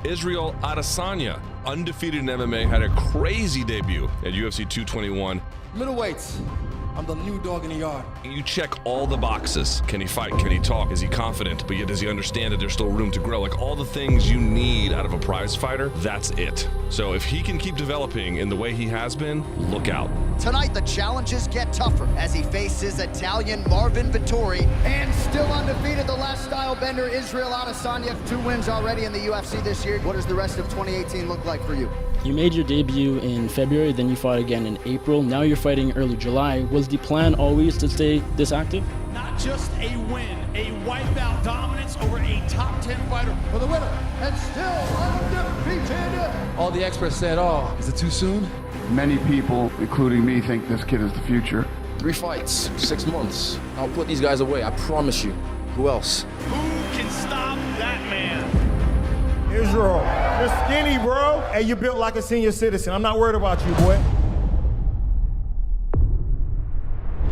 Israel Adesanya, undefeated in MMA, had a crazy debut at UFC 221. Middleweights, I'm the new dog in the yard. You check all the boxes. Can he fight? Can he talk? Is he confident? But yet does he understand that there's still room to grow? Like all the things you need out of a prize fighter, that's it. So if he can keep developing in the way he has been, look out. Tonight, the challenges get tougher as he faces Italian Marvin Vettori. And still undefeated, the last style bender, Israel Adesanya. 2 wins already in the UFC this year. What does the rest of 2018 look like for you? You made your debut in February, then you fought again in April. Now you're fighting early July. Was the plan always to stay this active? Not just a win, a wipeout dominance over a top 10 fighter. For the winner, and still undefeated. All the experts said, oh, is it too soon? Many people, including me, think this kid is the future. 3 fights, 6 months. I'll put these guys away, I promise you. Who else? Who can stop that man? Israel, you're skinny, bro. Hey, you built like a senior citizen. I'm not worried about you, boy.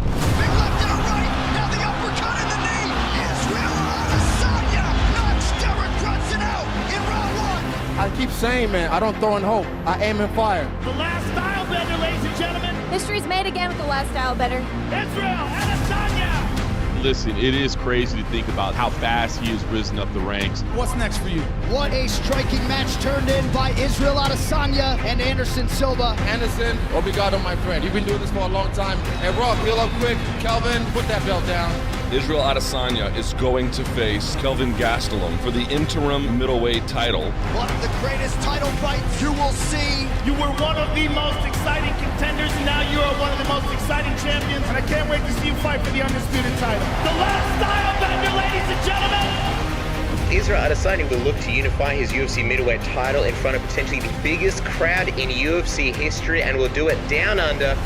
Big left and a right. Now the uppercut in the knee. Israel Adesanya knocks Derek Brunson out in round 1. I keep saying, man, I don't throw in hope. I aim and fire. The last style bender, ladies and gentlemen. History's made again with the last style better. Israel Adesanya. Listen, it is crazy to think about how fast he has risen up the ranks. What's next for you? What a striking match turned in by Israel Adesanya and Anderson Silva. Anderson, obrigado, my friend. You've been doing this for a long time. Hey, Rob, heal up quick. Kelvin, put that belt down. Israel Adesanya is going to face Kelvin Gastelum for the interim middleweight title. One of the greatest title fights you will see. You were one of the most exciting contenders, and now you are one of the most exciting champions. And I can't wait to see you fight for the undisputed title. The last style bender, ladies and gentlemen. Israel Adesanya will look to unify his UFC middleweight title in front of potentially the biggest crowd in UFC history, and will do it down under.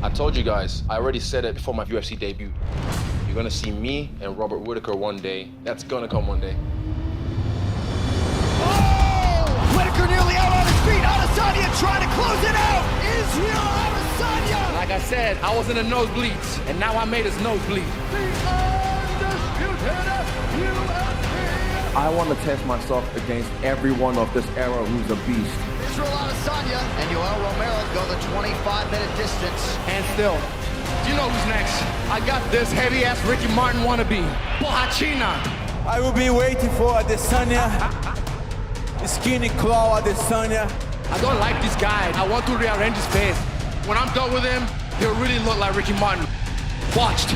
I told you guys, I already said it before my UFC debut. You're gonna see me and Robert Whittaker one day. That's gonna come one day. Oh! Whittaker nearly out on his feet. Adesanya trying to close it out. Israel Adesanya. Like I said, I was in the nosebleeds, and now I made his nose bleed. The undisputed UFC. I want to test myself against everyone of this era who's a beast. Israel Adesanya and Yoel Romero go the 25-minute distance. And still, you know who's next. I got this heavy-ass Ricky Martin wannabe, Blachowicz. I will be waiting for Adesanya. Skinny claw Adesanya. I don't like this guy. I want to rearrange his face. When I'm done with him, he'll really look like Ricky Martin. Watched.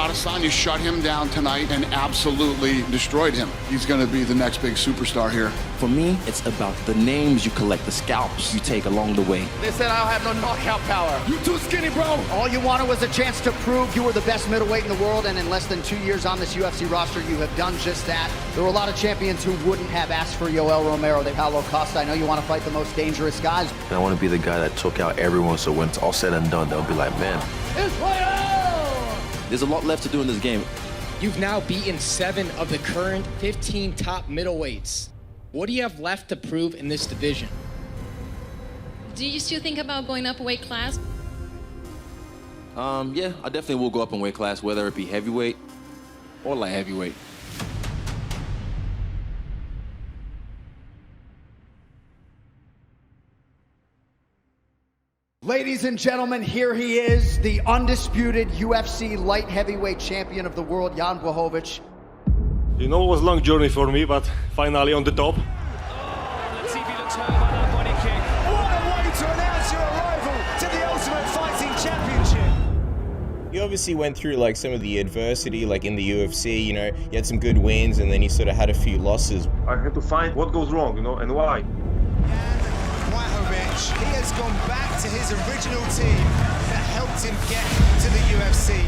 Adesanya shut him down tonight and absolutely destroyed him. He's going to be the next big superstar here. For me, it's about the names you collect, the scalps you take along the way. They said I don't have no knockout power. You too skinny, bro. All you wanted was a chance to prove you were the best middleweight in the world, and in less than 2 years on this UFC roster, you have done just that. There were a lot of champions who wouldn't have asked for Yoel Romero. Paulo Costa, I know you want to fight the most dangerous guys. And I want to be the guy that took out everyone, so when it's all said and done, they'll be like, man, there's a lot left to do in this game. You've now beaten 7 of the current 15 top middleweights. What do you have left to prove in this division? Do you still think about going up a weight class? Yeah, I definitely will go up in weight class, whether it be heavyweight or light heavyweight. Ladies and gentlemen, here he is, the undisputed UFC light heavyweight champion of the world, Jan Blachowicz. You know, it was a long journey for me, but finally on the top. Let's see if he looks hurt by that body kick. What a way to announce your arrival to the Ultimate Fighting Championship. You obviously went through like some of the adversity, like in the UFC, you know, you had some good wins and then you sort of had a few losses. I had to find what goes wrong, you know, and why. Blachowicz, he has gone back to his original team that helped him get to the UFC.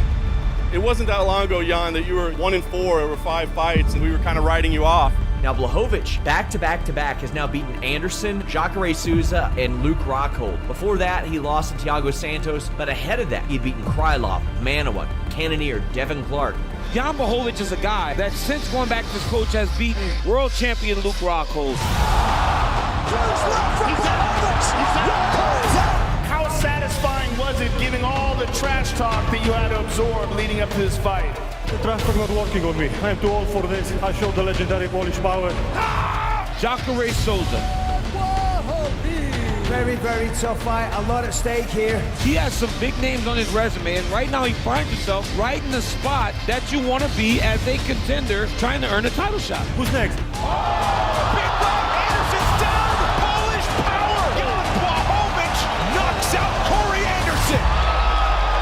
It wasn't that long ago, Jan, that you were 1-4 over 5 fights and we were kind of writing you off. Now Blachowicz, back-to-back, has now beaten Anderson, Jacare Souza, and Luke Rockhold. Before that, he lost to Thiago Santos, but ahead of that, he'd beaten Krylov, Manoa, Cannonier, Devin Clark. Jan Blachowicz is a guy that since going back to his coach has beaten world champion Luke Rockhold. He's out. satisfying was it giving all the trash talk that you had to absorb leading up to this fight? The trash talk not working on me. I'm too old for this. I showed the legendary Polish power. Jacare Souza. Very, very tough fight. A lot at stake here. He has some big names on his resume, and right now he finds himself right in the spot that you want to be as a contender trying to earn a title shot. Who's next? Big Rock Anderson's down! Polish power! Jan Blachowicz knocks out Corey Anderson!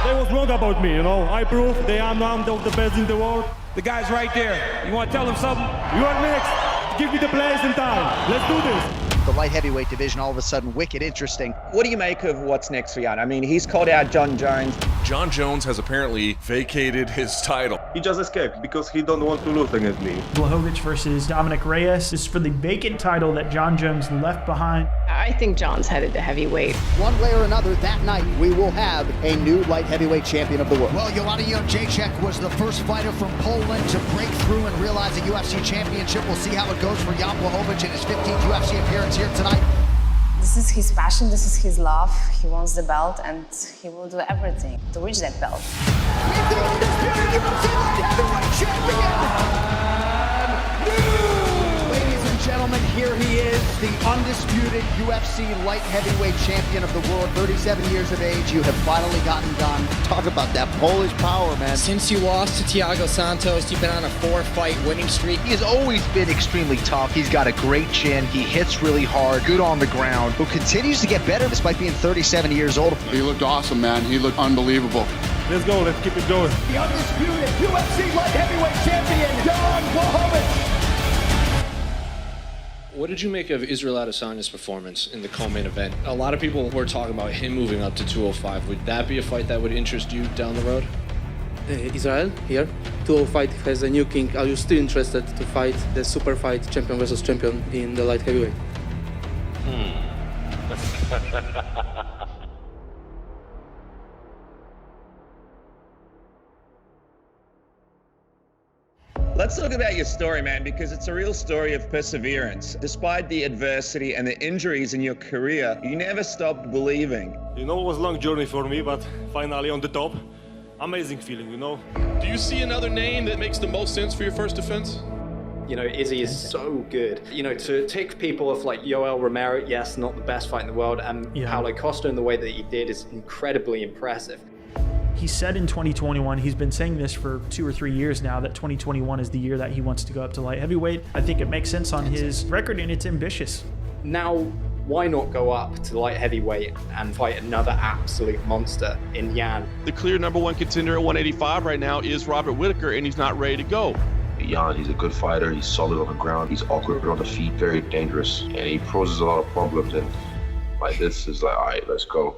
They was wrong about me, you know. I proved they are one of the best in the world. The guy's right there. You want to tell him something? You are next. Give me the place and time. Let's do this. The light heavyweight division all of a sudden wicked interesting. What do you make of what's next for Jan? I mean, he's called out John Jones. John Jones has apparently vacated his title. He just escaped because he don't want to lose against me. Blachowicz versus Dominic Reyes is for the vacant title that John Jones left behind. I think John's headed to heavyweight. One way or another, that night, we will have a new light heavyweight champion of the world. Well, Joanna Jędrzejczyk was the first fighter from Poland to break through and realize a UFC championship. We'll see how it goes for Jan Blachowicz in his 15th UFC appearance here tonight. This is his passion, this is his love. He wants the belt and he will do everything to reach that belt. The undisputed UFC light heavyweight champion! Ladies and gentlemen, here he is, the undisputed UFC light heavyweight champion of the world. 37 years of age, you have finally gotten done. Talk about that Polish power, man. Since you lost to Thiago Santos, you've been on a 4-fight winning streak. He has always been extremely tough. He's got a great chin. He hits really hard, good on the ground. Who continues to get better despite being 37 years old. He looked awesome, man. He looked unbelievable. Let's go. Let's keep it going. The undisputed UFC light heavyweight champion, Jan Blachowicz. What did you make of Israel Adesanya's performance in the co-main event? A lot of people were talking about him moving up to 205. Would that be a fight that would interest you down the road? Israel here, 205 has a new king. Are you still interested to fight the super fight champion versus champion in the light heavyweight? Let's talk about your story, man, because it's a real story of perseverance. Despite the adversity and the injuries in your career, you never stopped believing. You know, it was a long journey for me, but finally on the top. Amazing feeling, you know. Do you see another name that makes the most sense for your first defense? You know, Izzy is so good. You know, to tick people off like Yoel Romero, yes, not the best fight in the world, and Paulo Costa in the way that he did is incredibly impressive. He said in 2021, he's been saying this for 2 or 3 years now, that 2021 is the year that he wants to go up to light heavyweight. I think it makes sense on his record and it's ambitious. Now, why not go up to light heavyweight and fight another absolute monster in Jan? The clear #1 contender at 185 right now is Robert Whittaker, and he's not ready to go. Jan, he's a good fighter. He's solid on the ground. He's awkward on the feet, very dangerous, and he poses a lot of problems. And like this is like, all right, let's go.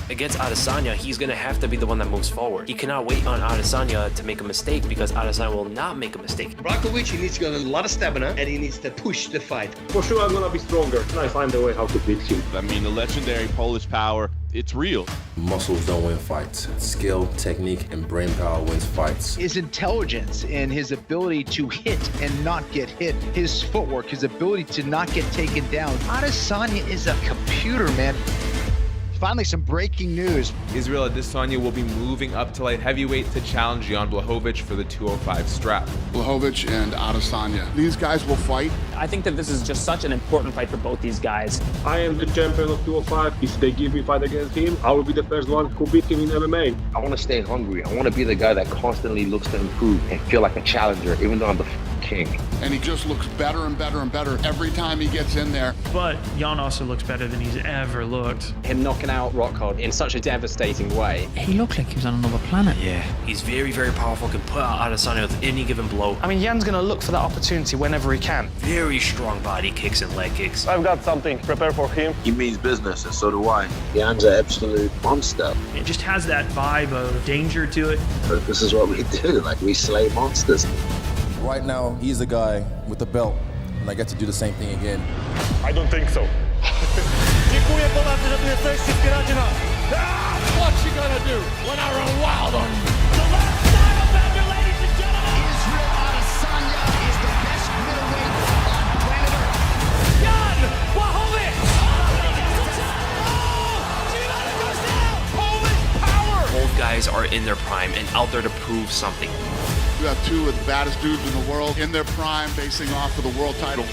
Against Adesanya, he's going to have to be the one that moves forward. He cannot wait on Adesanya to make a mistake because Adesanya will not make a mistake. Blachowicz, he needs to get a lot of stamina and he needs to push the fight. For sure, I'm gonna be stronger, and I find a way how to beat him. I mean, the legendary Polish power, it's real. Muscles don't win fights. Skill, technique, and brain power wins fights. His intelligence and his ability to hit and not get hit, his footwork, his ability to not get taken down. Adesanya is a computer, man. Finally, some breaking news. Israel Adesanya will be moving up to light heavyweight to challenge Jan Blachowicz for the 205 strap. Blachowicz and Adesanya. These guys will fight. I think that this is just such an important fight for both these guys. I am the champion of 205. If they give me a fight against him, I will be the first one who beat him in MMA. I want to stay hungry. I want to be the guy that constantly looks to improve and feel like a challenger, even though I'm the king. And he just looks better and better and better every time he gets in there. But Jan also looks better than he's ever looked. Him knocking out Rockhold in such a devastating way. He looked like he was on another planet. Yeah, he's very, very powerful, can put out Adesanya with any given blow. I mean, Jan's going to look for that opportunity whenever he can. Very strong body kicks and leg kicks. I've got something prepared for him. He means business, and so do I. Jan's an absolute monster. It just has that vibe of danger to it. But this is what we do, like we slay monsters. Right now, he's the guy with the belt, and I get to do the same thing again. I don't think so. Dziękuję ponadto, że tu jesteście, wspieracie nas. What you gonna do when I run wild on you? The last title bender, ladies and gentlemen. Israel Adesanya is the best middleweight on planet Earth. Jan Blachowicz. Oh, he gets the top. Oh, Giovanni goes down. in their prime and out there to prove something. You have two of the baddest dudes in the world in their prime facing off for the world title.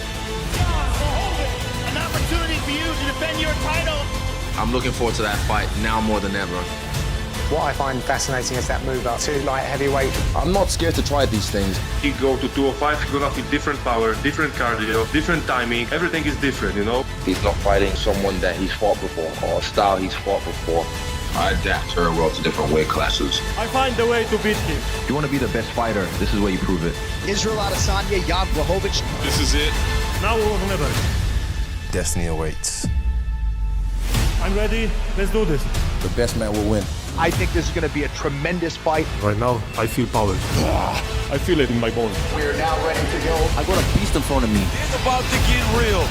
An opportunity for you to defend your title. I'm looking forward to that fight now more than ever. What I find fascinating is that move up to light heavyweight. I'm not scared to try these things. He go to 205, he's gonna feel different power, different cardio, different timing. Everything is different, you know? He's not fighting someone that he's fought before or a style he's fought before. I adapt very well to different weight classes. I find the way to beat him. If you want to be the best fighter, this is where you prove it. Israel Adesanya, Jan Blachowicz. This is it. Now or never. Destiny awaits. I'm ready. Let's do this. The best man will win. I think this is going to be a tremendous fight. Right now, I feel power. I feel it in my bones. We're now ready to go. I got a beast in front of me. It's about to get real.